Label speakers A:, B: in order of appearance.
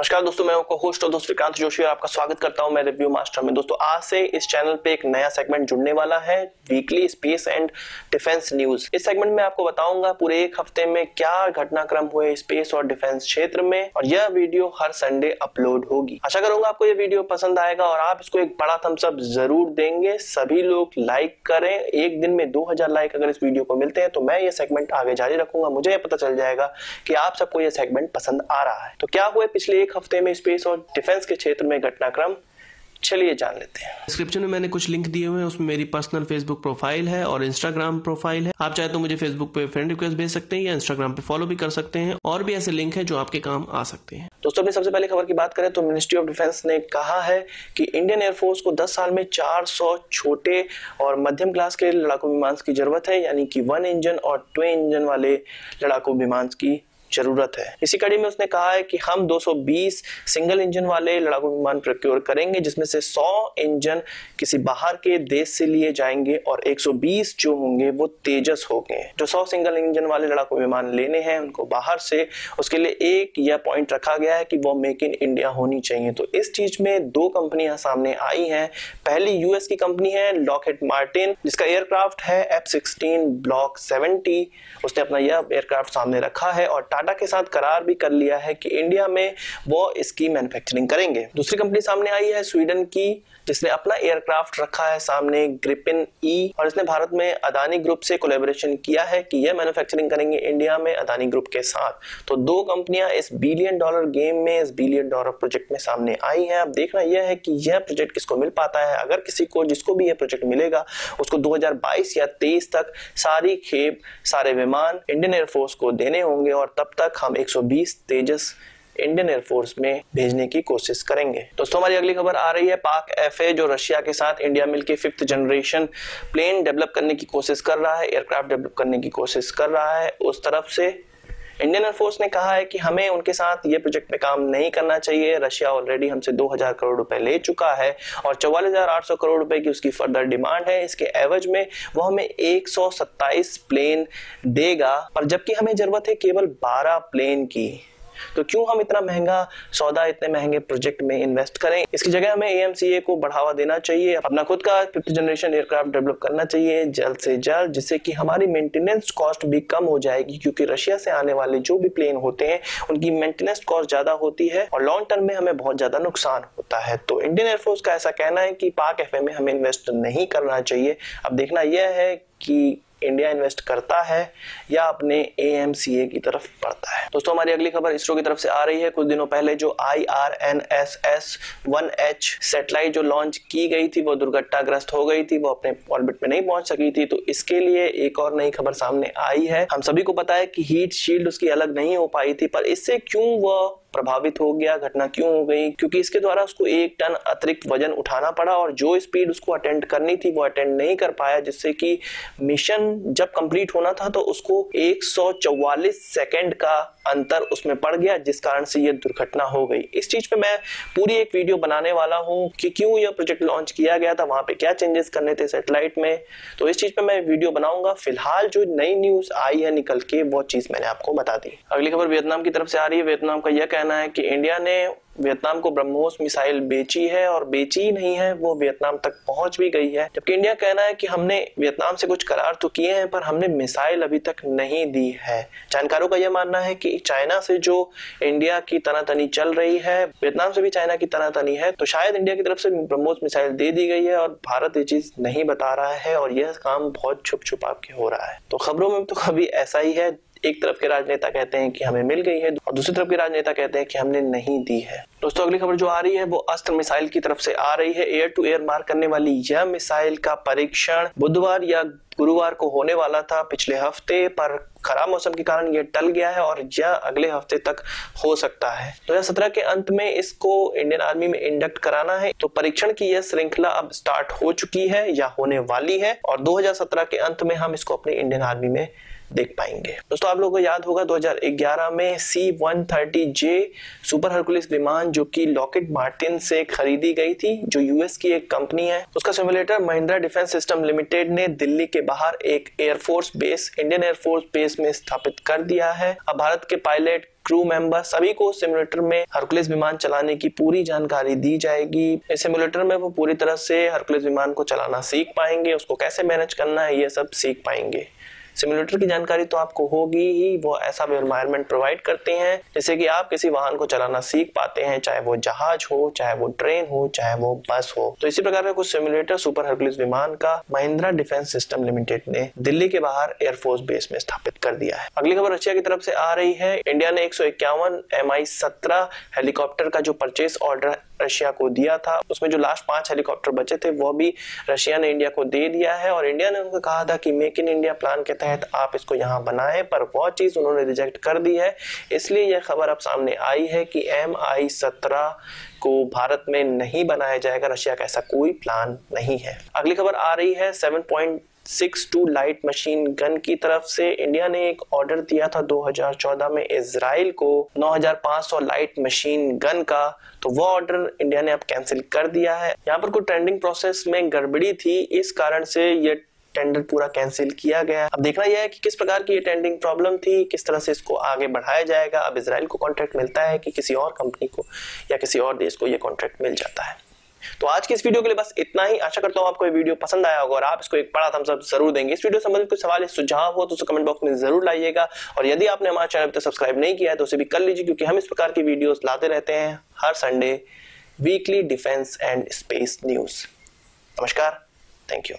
A: नमस्कार दोस्तों, मैं आपका होस्ट और दोस्त श्रीकांत जोशी और आपका स्वागत करता हूं मैं रिव्यू मास्टर में। दोस्तों आज से इस चैनल पे एक नया सेगमेंट जुड़ने वाला है, weekly space and defence news. इस सेगमेंट में आपको बताऊंगा पूरे एक हफ्ते में क्या घटनाक्रम हुए स्पेस और डिफेंस क्षेत्र में, और यह वीडियो हर संडे अपलोड होगी। आशा करूंगा आपको यह वीडियो पसंद आएगा और आप इसको एक बड़ा थम्स अप जरूर देंगे। सभी लोग लाइक करें, एक दिन में 2000 लाइक अगर इस वीडियो को मिलते हैं तो मैं ये सेगमेंट आगे जारी रखूंगा। मुझे पता चल जाएगा कि आप सबको यह सेगमेंट पसंद आ रहा है। तो क्या हुए पिछले एक हफ्ते में स्पेस और डिफेंस के क्षेत्र में घटनाक्रम, चलिए जान लेते हैं।
B: डिस्क्रिप्शन में मैंने कुछ लिंक दिए हुए हैं, उसमें मेरी पर्सनल फेसबुक प्रोफाइल है और इंस्टाग्राम प्रोफाइल है। आप चाहे तो मुझे फेसबुक पे फ्रेंड रिक्वेस्ट भेज सकते हैं या इंस्टाग्राम पे फॉलो भी कर सकते हैं, और भी ऐसे लिंक हैं जो आपके काम आ सकते हैं।
A: दोस्तों अपनी सबसे पहले खबर की बात करें तो मिनिस्ट्री ऑफ डिफेंस ने कहा है कि इंडियन एयरफोर्स को 10 साल में 400 छोटे और मध्यम क्लास के लड़ाकू विमान की जरूरत है, यानी कि 1 इंजन और 2 इंजन वाले लड़ाकू विमान की जरूरत है। इसी कड़ी में उसने कहा है कि हम 220 सिंगल इंजन वाले लड़ाकू विमान प्रोक्योर करेंगे, जिसमें से 100 इंजन किसी बाहर के देश से लिए जाएंगे और 120 जो होंगे वो तेजस होंगे। जो 100 सिंगल इंजन वाले लड़ाकू विमान लेने हैं उनको बाहर से, उसके लिए एक यह पॉइंट रखा गया है कि वो मेक इन इंडिया होनी चाहिए। तो इस चीज में 2 कंपनियां सामने आई हैं। पहली यूएस की कंपनी है लॉकहीड मार्टिन, जिसका एयरक्राफ्ट है F-16 ब्लॉक 70। उसने अपना यह एयरक्राफ्ट सामने रखा है और टाटा के साथ करार भी कर लिया है कि इंडिया में वो इसकी मैन्युफैक्चरिंग करेंगे। दूसरी कंपनी सामने आई है स्वीडन की, जिसने अपना एयरक्राफ्ट रखा है सामने ग्रिपिन ई, और इसने भारत में अदानी ग्रुप से कोलैबोरेशन किया है कि यह मैन्युफैक्चरिंग करेंगे इंडिया में अदानी ग्रुप के साथ। तो 2 कंपनियां इस बिलियन डॉलर गेम में, इस बिलियन डॉलर प्रोजेक्ट में सामने आई हैं। अब देखना यह है कि यह प्रोजेक्ट किसको मिल पाता है। अगर किसी को, जिसको भी यह प्रोजेक्ट मिलेगा, उसको 2022 या 23 तक सारी खेप, सारे विमान इंडियन एयरफोर्स को देने होंगे, और तब तक हम 120 तेजस इंडियन एयरफोर्स में भेजने की कोशिश करेंगे। दोस्तों हमारी अगली खबर आ रही है पाक एफए, जो रशिया के साथ इंडिया मिलकर 5th जनरेशन प्लेन डेवलप करने की कोशिश कर रहा है, एयरक्राफ्ट डेवलप करने की कोशिश कर रहा है। उस तरफ से इंडियन एयरफोर्स ने कहा है कि हमें उनके साथ ये प्रोजेक्ट पे काम नहीं करना चाहिए। रशिया ऑलरेडी हमसे 2000 करोड़ रुपए ले चुका है और 44,800 करोड़ रुपए की उसकी फर्दर डिमांड है। इसके एवज में वो हमें 127 प्लेन देगा, पर जबकि हमें जरूरत है केवल 12 प्लेन की। तो क्यों हम इतना महंगा सौदा, इतने महंगे प्रोजेक्ट में इन्वेस्ट करें। इसकी जगह हमें AMCA को बढ़ावा देना चाहिए, अपना खुद का 5th जनरेशन एयरक्राफ्ट डेवलप करना चाहिए जल्द से जल्द, जिससे कि हमारी मेंटेनेंस कॉस्ट भी कम हो जाएगी। क्योंकि रशिया से आने वाले जो भी प्लेन होते हैं उनकी मेंटेनेंस कॉस्ट ज्यादा होती है और लॉन्ग टर्म में हमें बहुत ज्यादा नुकसान होता है। तो इंडियन एयरफोर्स का ऐसा कहना है कि पाक एफए में हमें इन्वेस्ट नहीं करना चाहिए। अब देखना यह है कि इंडिया इन्वेस्ट करता है या अपने AMCA की तरफ बढ़ता है। दोस्तों हमारी अगली खबर इसरो की तरफ से आ रही है। कुछ दिनों पहले जो IRNSS-1H सैटेलाइट जो लॉन्च की गई थी वो दुर्घटनाग्रस्त हो गई थी, वो अपने ऑर्बिट में नहीं पहुंच सकी थी। तो इसके लिए एक और नई खबर सामने आई है। हम सभी को पता है कि हीट शील्ड उसकी अलग नहीं हो पाई थी, पर इससे क्यों वह प्रभावित हो गया, घटना क्यों हो गई? क्योंकि इसके द्वारा उसको 1 टन अतिरिक्त वजन उठाना पड़ा और जो स्पीड उसको अटेंड करनी थी वो अटेंड नहीं कर पाया, जिससे कि मिशन जब कंप्लीट होना था तो उसको 144 सेकंड का अंतर उसमें पड़ गया, जिस कारण से ये दुर्घटना हो गई। इस चीज पे मैं पूरी एक वीडियो बनाने वाला हूं कि क्यों यह प्रोजेक्ट लॉन्च किया गया था, वहां पे क्या चेंजेस करने थे सैटेलाइट में। तो इस चीज पे मैं वीडियो बनाऊंगा। फिलहाल जो नई न्यूज आई है निकल के, वो चीज मैंने आपको बता दी। अगली खबर वियतनाम की तरफ से आ रही है। वियतनाम का यह कहना है कि इंडिया ने वियतनाम को ब्रह्मोस मिसाइल बेची है, और बेची ही नहीं है, वो वियतनाम तक पहुंच भी गई है। जबकि इंडिया कहना है कि हमने वियतनाम से कुछ करार तो किए हैं, पर हमने मिसाइल अभी तक नहीं दी है। जानकारों का यह मानना है कि चाइना से जो इंडिया की तनातनी चल रही है, वियतनाम से भी चाइना की तनातनी है, तो शायद इंडिया की तरफ से ब्रह्मोस मिसाइल दे दी गई है और भारत ये चीज नहीं बता रहा है, और यह काम बहुत छुप छुपा के हो रहा है। तो खबरों में तो कभी ऐसा ही है, एक तरफ के राजनेता कहते हैं कि हमें मिल गई है और दूसरी तरफ के राजनेता कहते हैं कि हमने नहीं दी है। दोस्तों अगली खबर जो आ रही है वो अस्त्र मिसाइल की तरफ से आ रही है। एयर टू एयर मार करने वाली यह मिसाइल का परीक्षण बुधवार या गुरुवार को होने वाला था पिछले हफ्ते, पर खराब मौसम के कारण यह टल गया है और यह अगले हफ्ते तक हो सकता है। 2017 के अंत में इसको इंडियन आर्मी में इंडक्ट कराना है। तो परीक्षण की यह श्रृंखला अब स्टार्ट हो चुकी है या होने वाली है, और 2017 के अंत में हम इसको अपनी इंडियन आर्मी में देख पाएंगे। दोस्तों, आप लोगों को याद होगा 2011 में C-130J सुपर हरकुलिस विमान जो कि लॉकहीड मार्टिन से खरीदी गई थी, जो यूएस की एक कंपनी है, उसका simulator Mahindra defence system limited ने दिल्ली के बाहर एक air force base, Indian air force base में स्थापित कर दिया है। अब भारत के पायलट, क्रू मेंबर सभी को सिमुलेटर में हरकुलिस विमान चलाने की पूरी जानकारी दी जाएगी। इस सिमुलेटर में वो पूरी तरह से हरकुलिस विमान को चलाना सीख पाएंगे, उसको कैसे मैनेज करना है ये सब सीख पाएंगे। सिमुलेटर की जानकारी तो आपको होगी ही, वो ऐसा एनवायरनमेंट प्रोवाइड करते हैं जैसे कि आप किसी वाहन को चलाना सीख पाते हैं, चाहे वो जहाज हो, चाहे वो ट्रेन हो, चाहे वो बस हो। तो इसी प्रकार का कुछ सिमुलेटर सुपर हरकुलिस विमान का महिंद्रा डिफेंस सिस्टम लिमिटेड ने दिल्ली के बाहर एयरफोर्स बेस में स्थापित कर दिया है। अगली खबर रशिया की तरफ से आ रही है। इंडिया ने 151 Mi-17 हेलीकॉप्टर का जो परचेस ऑर्डर रशिया को दिया था, उसमें जो लास्ट 5 हेलीकॉप्टर बचे थे वो भी रशिया ने इंडिया को दे दिया है। और इंडिया ने उनको कहा था कि मेक इन इंडिया प्लान के तहत आप इसको यहाँ बनाएं, पर वो चीज उन्होंने रिजेक्ट कर दी है। इसलिए यह खबर अब सामने आई है कि Mi-17 को भारत में नहीं बनाया जाएगा, रशिया का ऐसा कोई प्लान नहीं है। अगली खबर आ रही है 7.62 लाइट मशीन गन की तरफ से। इंडिया ने एक ऑर्डर दिया था 2014 में इजराइल को 9500 लाइट मशीन गन का, तो वो ऑर्डर इंडिया ने अब कैंसिल कर दिया है। यहाँ पर कोई टेंडरिंग प्रोसेस में गड़बड़ी थी, इस कारण से ये टेंडर पूरा कैंसिल किया गया। अब देखना यह है कि किस प्रकार की ये टेंडरिंग प्रॉब्लम थी, किस तरह से इसको आगे बढ़ाया जाएगा। अब इजराइल को कॉन्ट्रैक्ट मिलता है कि किसी और कंपनी को या किसी और देश को ये कॉन्ट्रैक्ट मिल जाता है। तो आज की इस वीडियो के लिए बस इतना ही। आशा करता हूँ आपको ये वीडियो पसंद आया होगा और आप इसको एक बड़ा थम्स अप जरूर देंगे। इस वीडियो संबंधित कुछ सवाल या सुझाव हो तो उसे कमेंट बॉक्स में जरूर लाइएगा। और यदि आपने हमारे चैनल पर सब्सक्राइब नहीं किया है तो उसे भी कर लीजिए, क्योंकि हम इस प्रकार की वीडियोस लाते रहते हैं हर Sunday, weekly defence and space news. नमस्कार, थैंक यू।